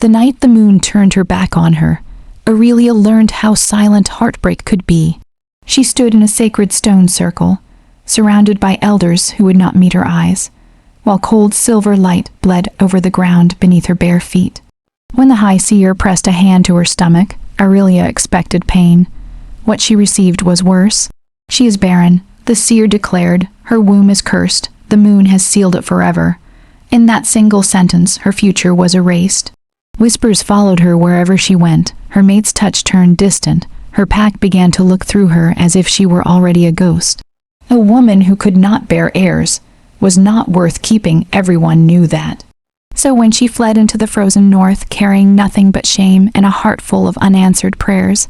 The night the moon turned her back on her, Aurelia learned how silent heartbreak could be. She stood in a sacred stone circle, surrounded by elders who would not meet her eyes, while cold silver light bled over the ground beneath her bare feet. When the high seer pressed a hand to her stomach, Aurelia expected pain. What she received was worse. "She is barren," the seer declared. "Her womb is cursed. The moon has sealed it forever." In that single sentence, her future was erased. Whispers followed her wherever she went. Her mate's touch turned distant. Her pack began to look through her as if she were already a ghost. A woman who could not bear heirs was not worth keeping. Everyone knew that. So when she fled into the frozen north, carrying nothing but shame and a heart full of unanswered prayers,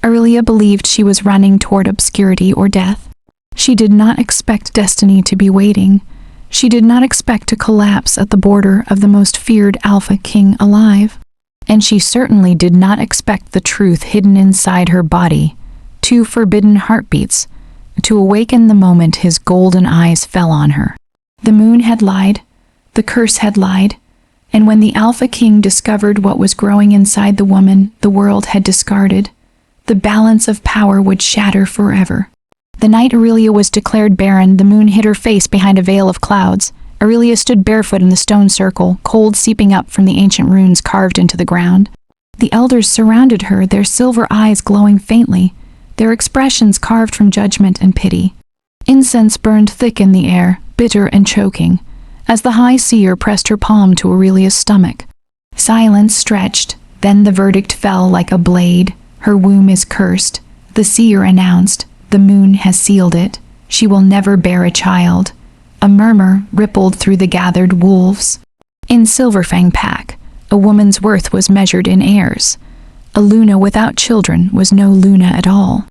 Aurelia believed she was running toward obscurity or death. She did not expect destiny to be waiting. She did not expect to collapse at the border of the most feared Alpha King alive. And she certainly did not expect the truth hidden inside her body, 2 forbidden heartbeats, to awaken the moment his golden eyes fell on her. The moon had lied, the curse had lied, and when the Alpha King discovered what was growing inside the woman the world had discarded, the balance of power would shatter forever. The night Aurelia was declared barren, the moon hid her face behind a veil of clouds. Aurelia stood barefoot in the stone circle, cold seeping up from the ancient runes carved into the ground. The elders surrounded her, their silver eyes glowing faintly, their expressions carved from judgment and pity. Incense burned thick in the air, bitter and choking, as the high seer pressed her palm to Aurelia's stomach. Silence stretched, then the verdict fell like a blade. "Her womb is cursed," the seer announced. "The moon has sealed it. She will never bear a child." A murmur rippled through the gathered wolves. In Silverfang Pack, a woman's worth was measured in heirs. A Luna without children was no Luna at all.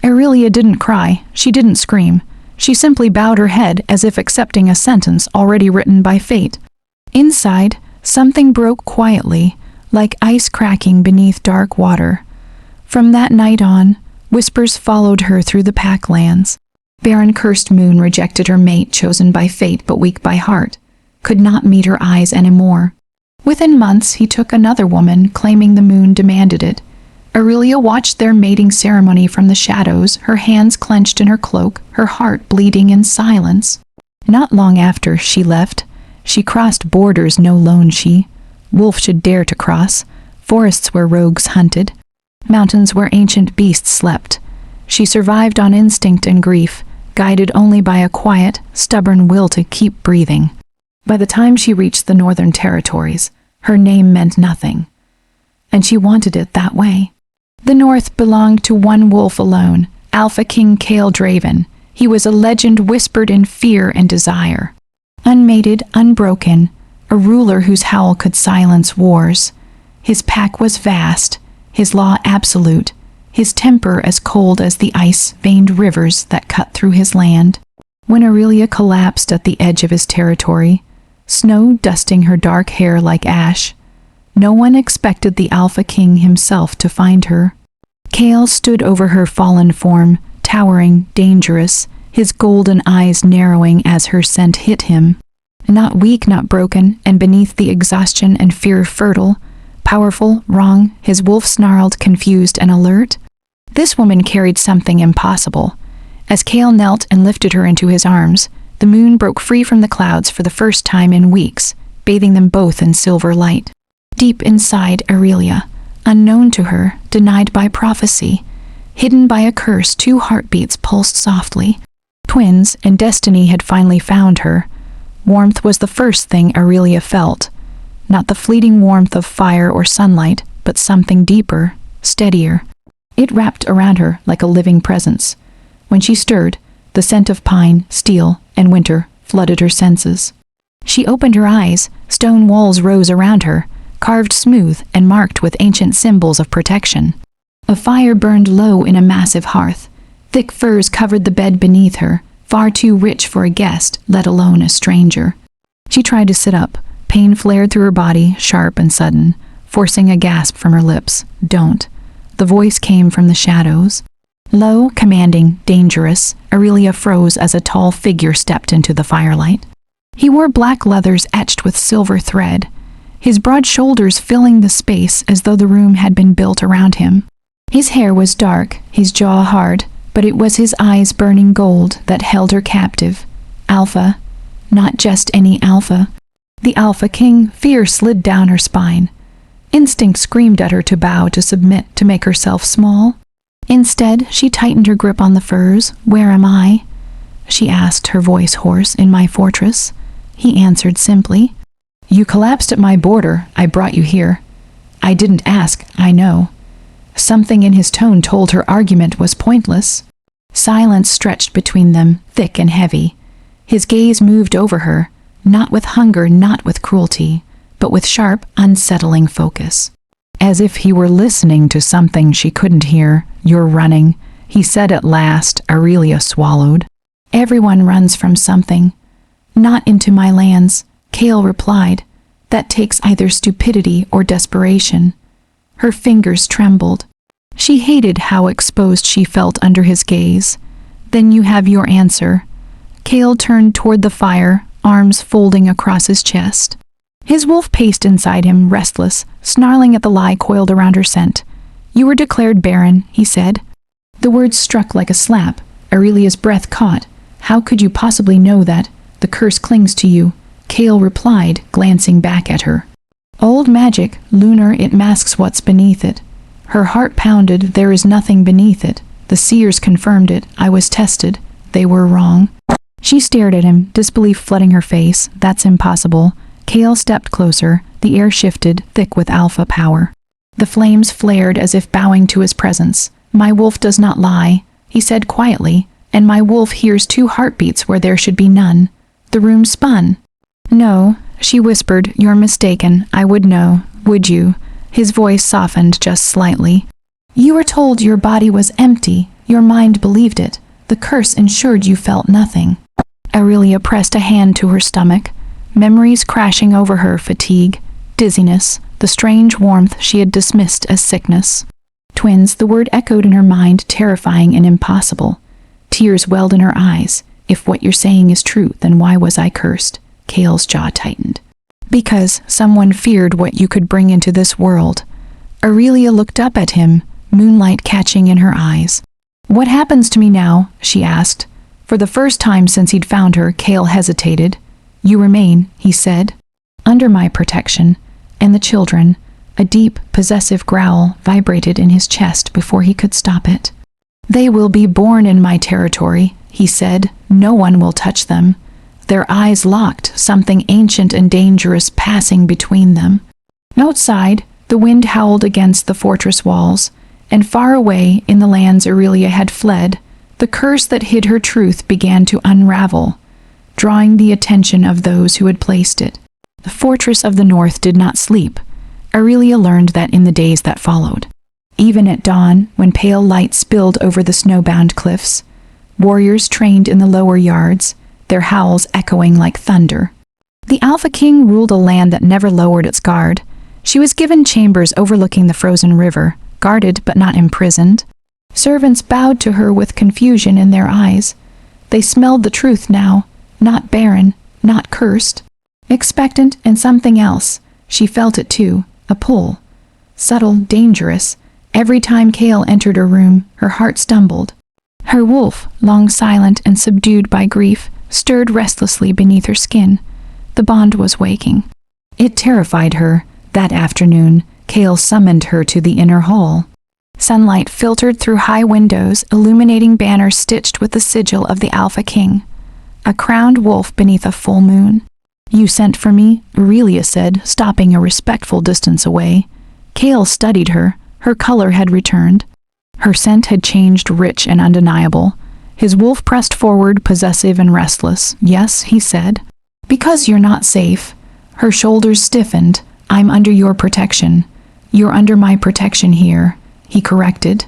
Aurelia didn't cry, she didn't scream. She simply bowed her head as if accepting a sentence already written by fate. Inside, something broke quietly, like ice cracking beneath dark water. From that night on, whispers followed her through the pack lands. Barren cursed moon rejected her mate, chosen by fate but weak by heart, could not meet her eyes anymore. Within months he took another woman, claiming the moon demanded it. Aurelia watched their mating ceremony from the shadows, her hands clenched in her cloak, her heart bleeding in silence. Not long after she left, she crossed borders no lone she. Wolf should dare to cross, forests where rogues hunted, mountains where ancient beasts slept. She survived on instinct and grief, guided only by a quiet, stubborn will to keep breathing. By the time she reached the Northern Territories, her name meant nothing, and she wanted it that way. The North belonged to one wolf alone, Alpha King Kale Draven. He was a legend whispered in fear and desire. Unmated, unbroken, a ruler whose howl could silence wars. His pack was vast, his law absolute, his temper as cold as the ice-veined rivers that cut through his land. When Aurelia collapsed at the edge of his territory, snow dusting her dark hair like ash, no one expected the Alpha King himself to find her. Kale stood over her fallen form, towering, dangerous, his golden eyes narrowing as her scent hit him. Not weak, not broken, and beneath the exhaustion and fear fertile, powerful, wrong, his wolf snarled, confused and alert. This woman carried something impossible. As Kale knelt and lifted her into his arms, the moon broke free from the clouds for the first time in weeks, bathing them both in silver light. Deep inside Aurelia, unknown to her, denied by prophecy, hidden by a curse, 2 heartbeats pulsed softly. Twins, and destiny had finally found her. Warmth was the first thing Aurelia felt. Not the fleeting warmth of fire or sunlight, but something deeper, steadier. It wrapped around her like a living presence. When she stirred, the scent of pine, steel, and winter flooded her senses. She opened her eyes, stone walls rose around her, carved smooth and marked with ancient symbols of protection. A fire burned low in a massive hearth. Thick furs covered the bed beneath her, far too rich for a guest, let alone a stranger. She tried to sit up. Pain flared through her body, sharp and sudden, forcing a gasp from her lips. "Don't." The voice came from the shadows. Low, commanding, dangerous, Aurelia froze as a tall figure stepped into the firelight. He wore black leathers etched with silver thread. his broad shoulders filling the space as though the room had been built around him. His hair was dark, his jaw hard, but it was his eyes burning gold that held her captive. Alpha. Not just any alpha. The Alpha King. Fear slid down her spine. Instinct screamed at her to bow, to submit, to make herself small. Instead, she tightened her grip on the furs. "Where am I?" she asked, her voice hoarse. "In my fortress." He answered simply. "You collapsed at my border. I brought you here." "I didn't ask, I know." Something in his tone told her argument was pointless. Silence stretched between them, thick and heavy. His gaze moved over her, not with hunger, not with cruelty, but with sharp, unsettling focus. As if he were listening to something she couldn't hear. "You're running," he said at last. Aurelia swallowed. "Everyone runs from something." "Not into my lands," Cale replied. "That takes either stupidity or desperation." Her fingers trembled. She hated how exposed she felt under his gaze. "Then you have your answer." Cale turned toward the fire, arms folding across his chest. His wolf paced inside him, restless, snarling at the lie coiled around her scent. "You were declared barren," he said. The words struck like a slap. Aurelia's breath caught. "How could you possibly know that? The curse clings to you," Cale replied, glancing back at her. "Old magic, lunar, it masks what's beneath it." Her heart pounded. "There is nothing beneath it. The seers confirmed it. I was tested. They were wrong." She stared at him, disbelief flooding her face. "That's impossible." Cale stepped closer. The air shifted, thick with alpha power. The flames flared as if bowing to his presence. "My wolf does not lie," he said quietly, "and my wolf hears 2 heartbeats where there should be none." The room spun. "No," she whispered, "you're mistaken. I would know. Would you?" His voice softened just slightly. "You were told your body was empty. Your mind believed it. The curse ensured you felt nothing." Aurelia pressed a hand to her stomach. Memories crashing over her, fatigue, dizziness, the strange warmth she had dismissed as sickness. Twins, the word echoed in her mind, terrifying and impossible. Tears welled in her eyes. "If what you're saying is true, then why was I cursed?" Cale's jaw tightened. "Because someone feared what you could bring into this world." Aurelia looked up at him, moonlight catching in her eyes. "What happens to me now?" she asked. For the first time since he'd found her, Cale hesitated. "You remain," he said, "under my protection." And the children, a deep, possessive growl vibrated in his chest before he could stop it. "They will be born in my territory," he said. "No one will touch them." Their eyes locked, something ancient and dangerous passing between them. Outside, the wind howled against the fortress walls, and far away in the lands Aurelia had fled, the curse that hid her truth began to unravel, drawing the attention of those who had placed it. The fortress of the north did not sleep. Aurelia learned that in the days that followed. Even at dawn, when pale light spilled over the snowbound cliffs, warriors trained in the lower yards, their howls echoing like thunder. The Alpha King ruled a land that never lowered its guard. She was given chambers overlooking the frozen river, guarded but not imprisoned. Servants bowed to her with confusion in their eyes. They smelled the truth now, not barren, not cursed. Expectant and something else. She felt it too, a pull. Subtle, dangerous. Every time Cale entered her room, her heart stumbled. Her wolf, long silent and subdued by grief, stirred restlessly beneath her skin. The bond was waking. It terrified her. That afternoon, Cale summoned her to the inner hall. Sunlight filtered through high windows, illuminating banners stitched with the sigil of the Alpha King. A crowned wolf beneath a full moon. "You sent for me," Aurelia said, stopping a respectful distance away. Cale studied her. Her color had returned. Her scent had changed, rich and undeniable. His wolf pressed forward, possessive and restless. "Yes," he said. "Because you're not safe." Her shoulders stiffened. "I'm under your protection." "You're under my protection here," he corrected.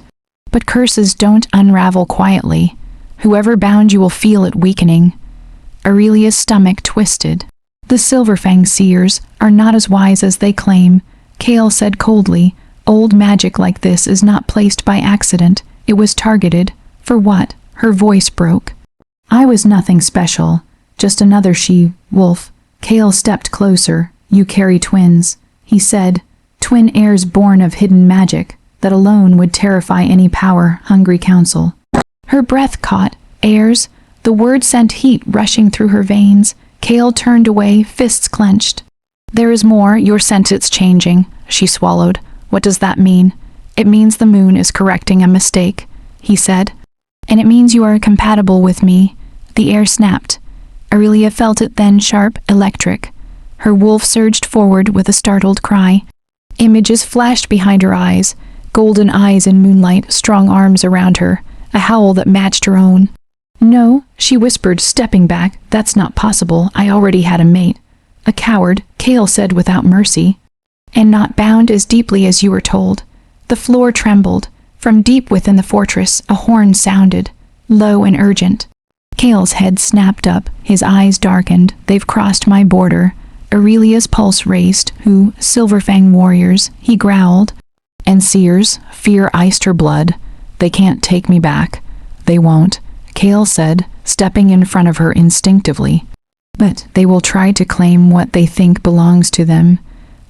"But curses don't unravel quietly. Whoever bound you will feel it weakening." Aurelia's stomach twisted. "The Silverfang seers are not as wise as they claim," Cale said coldly. "Old magic like this is not placed by accident. It was targeted. For what?" Her voice broke. "I was nothing special. Just another she-wolf." Cale stepped closer. "You carry twins. he said, twin heirs born of hidden magic that alone would terrify any power-hungry council. Her breath caught. Heirs. The word sent heat rushing through her veins. Kale turned away, fists clenched. There is more, your sentence changing, she swallowed. What does that mean? It means the moon is correcting a mistake, he said. And it means you are compatible with me. The air snapped. Aurelia felt it then, sharp, electric. Her wolf surged forward with a startled cry. Images flashed behind her eyes, golden eyes in moonlight, strong arms around her, a howl that matched her own. No, she whispered, stepping back. That's not possible. I already had a mate. A coward, Kale said without mercy. And not bound as deeply as you were told. The floor trembled. From deep within the fortress, a horn sounded, low and urgent. Kale's head snapped up, his eyes darkened. They've crossed my border. Aurelia's pulse raced. Who? Silverfang warriors, he growled. And seers, fear iced her blood. They can't take me back. They won't, Kale said, stepping in front of her instinctively. But they will try to claim what they think belongs to them.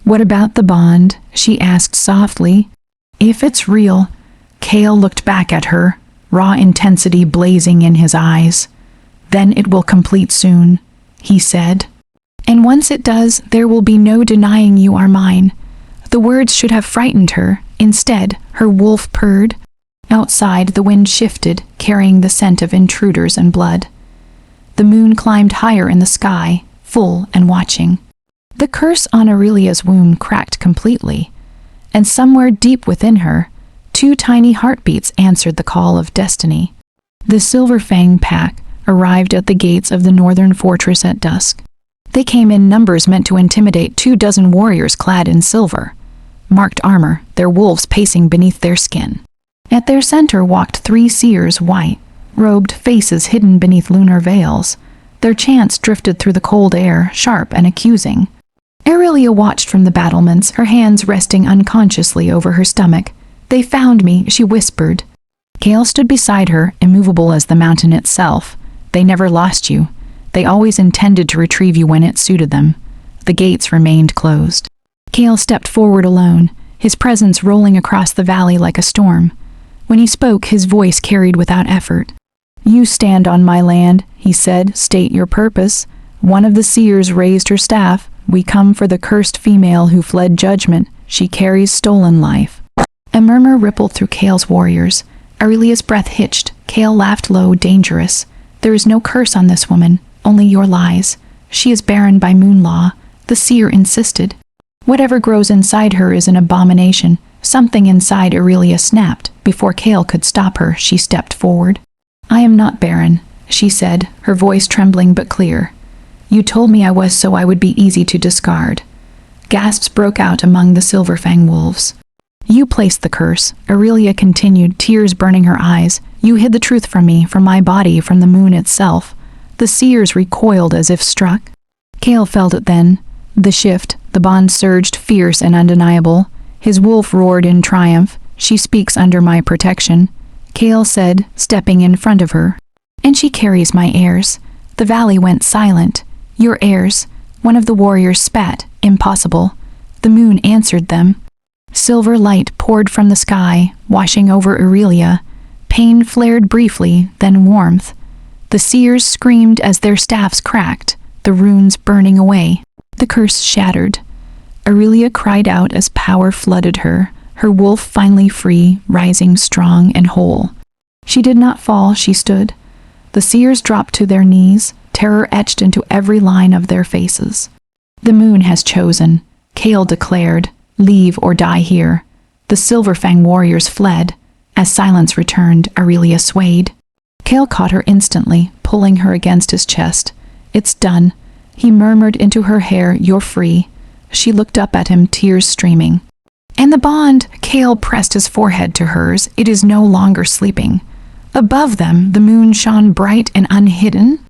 What about the bond? She asked softly. If it's real. Kale looked back at her, raw intensity blazing in his eyes. Then it will complete soon, he said. And once it does, there will be no denying you are mine. The words should have frightened her. Instead, her wolf purred. Outside, the wind shifted, carrying the scent of intruders and blood. The moon climbed higher in the sky, full and watching. The curse on Aurelia's womb cracked completely, and somewhere deep within her, 2 tiny heartbeats answered the call of destiny. The Silverfang pack arrived at the gates of the northern fortress at dusk. They came in numbers meant to intimidate 24 warriors clad in silver, marked armor, their wolves pacing beneath their skin. At their center walked 3 seers, white, robed faces hidden beneath lunar veils. Their chants drifted through the cold air, sharp and accusing. Aurelia watched from the battlements, her hands resting unconsciously over her stomach. They found me, she whispered. Kale stood beside her, immovable as the mountain itself. They never lost you. They always intended to retrieve you when it suited them. The gates remained closed. Kale stepped forward alone, his presence rolling across the valley like a storm. When he spoke, his voice carried without effort. You stand on my land, he said. State your purpose. One of the seers raised her staff. We come for the cursed female who fled judgment. She carries stolen life. A murmur rippled through Kale's warriors. Aurelia's breath hitched. Kale laughed low, dangerous. There is no curse on this woman, only your lies. She is barren by moon law, the seer insisted. Whatever grows inside her is an abomination. Something inside Aurelia snapped. Before Kale could stop her, she stepped forward. I am not barren, she said, her voice trembling but clear. You told me I was, so I would be easy to discard. Gasps broke out among the Silverfang wolves. You placed the curse, Aurelia continued, tears burning her eyes. You hid the truth from me, from my body, from the moon itself. The seers recoiled as if struck. Kale felt it then. The shift, the bond surged, fierce and undeniable. His wolf roared in triumph. She speaks under my protection, Kale said, stepping in front of her. And she carries my heirs. The valley went silent. Your heirs. One of the warriors spat. Impossible. The moon answered them. Silver light poured from the sky, washing over Aurelia. Pain flared briefly, then warmth. The seers screamed as their staffs cracked, the runes burning away. The curse shattered. Aurelia cried out as power flooded her, her wolf finally free, rising strong and whole. She did not fall, she stood. The seers dropped to their knees, terror etched into every line of their faces. The moon has chosen, Kale declared. Leave or die here. The Silverfang warriors fled. As silence returned, Aurelia swayed. Kale caught her instantly, pulling her against his chest. It's done. He murmured into her hair, you're free. She looked up at him, tears streaming. And the bond, Kale pressed his forehead to hers, it is no longer sleeping. Above them, the moon shone bright and unhidden.